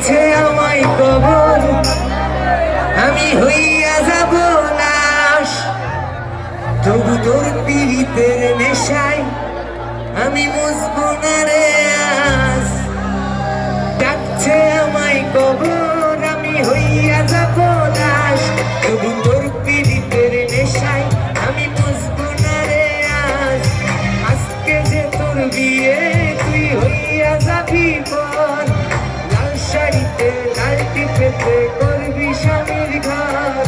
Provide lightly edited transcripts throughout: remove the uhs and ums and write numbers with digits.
ডাকছে আমায় কবর, আমি হইয়া যাব লাশ। তবু তোর পীড়িতের নেশায় আমি মুছবো না রে আজ। ডাকছে আমায় কবর, আমি হইয়া যাব লাশ। তবু তোর পীড়িতের নেশায় আমি মুছবো না রে আজ। আজকে যে তোর বিয়ে তুই হইয়া যাবি পর, লাল শাড়িতে লাল টিপেতে করবি স্বামীর ঘর।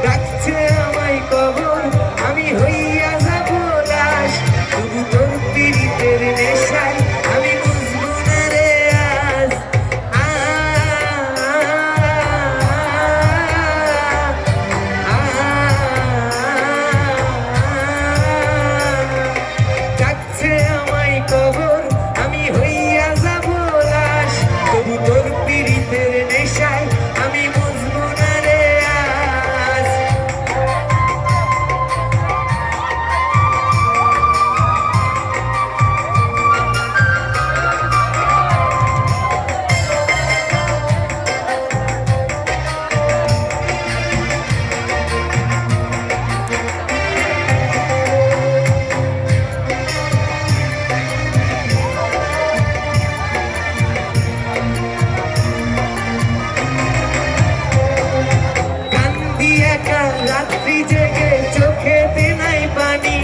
ডাকছে আমায় কবর, আমি হইয়া যাব লাশ। তবু তোর পীড়িতের নেশায় আমি বুঝবো না রে আজ। ডাকছে আমায় কবর, আমি হইয়া যাব লাশ। তবু তোর পীড়িতের নেশায় আমি বুঝবো না রে আজ। রাত্রি জেগে চোখেতে নাই পানি,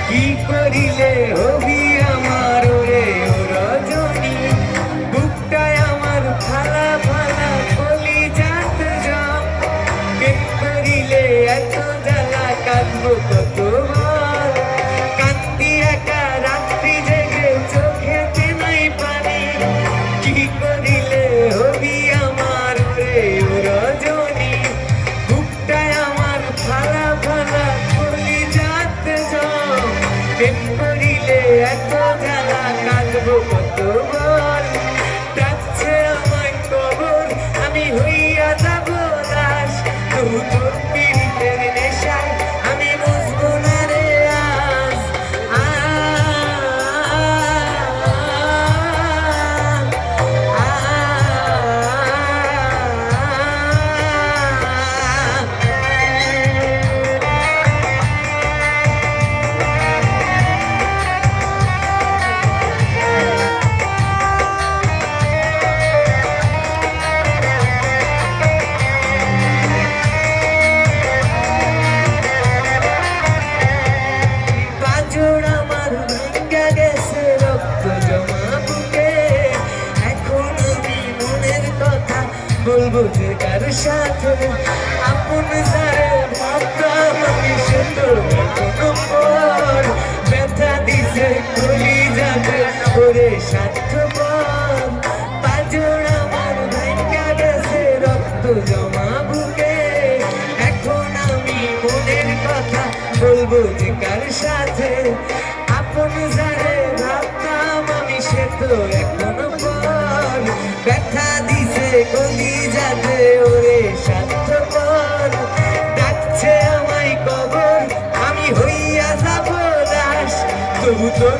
কি করিলে হবি আমার ওরে ও রজনী। বুকটায় আমার ফালা ফালা কলিজাত জম, কেন করিলে এত জ্বালা কাঁদবো কতবার। কান্দি একা রাত্রি জেগে চোখেতে নাই পানি, কি করিলে হবি আমার ওরে ও রজনী। বুকটায় আমার ফালা ফালা কলিজাত জম, কেন করিলে এত জ্বালা কাঁদবো কতবার। ডাকছে আমায় কবর, আমি হইয়া যাব লাশ। তবু তোর পীড়িতের নেশায় আমি বুঝবো না রে আজ। পাঁজর আমার ভাঙ্গা গেছে রক্ত জমা বুকে, এখন আমি মনের কথা বলবো যে কার সাথে। আপন যারে ভাবতাম আমি সে তো এখনো পর, ব্যথা দিছে কলিজাতে ওরে স্বার্থপর। পাঁজর আমার ভাঙ্গা গেছে রক্ত জমা বুকে, এখন আমি মনের কথা বলবো যে কার সাথে। আপন যারে ভাবতাম আমি সে তো এখনো পর, ব্যথা দিছে কলিজাতে ওরে স্বার্থপর। ডাকছে আমায় কবর, আমি হইয়া যাব লাশ। তবু তোর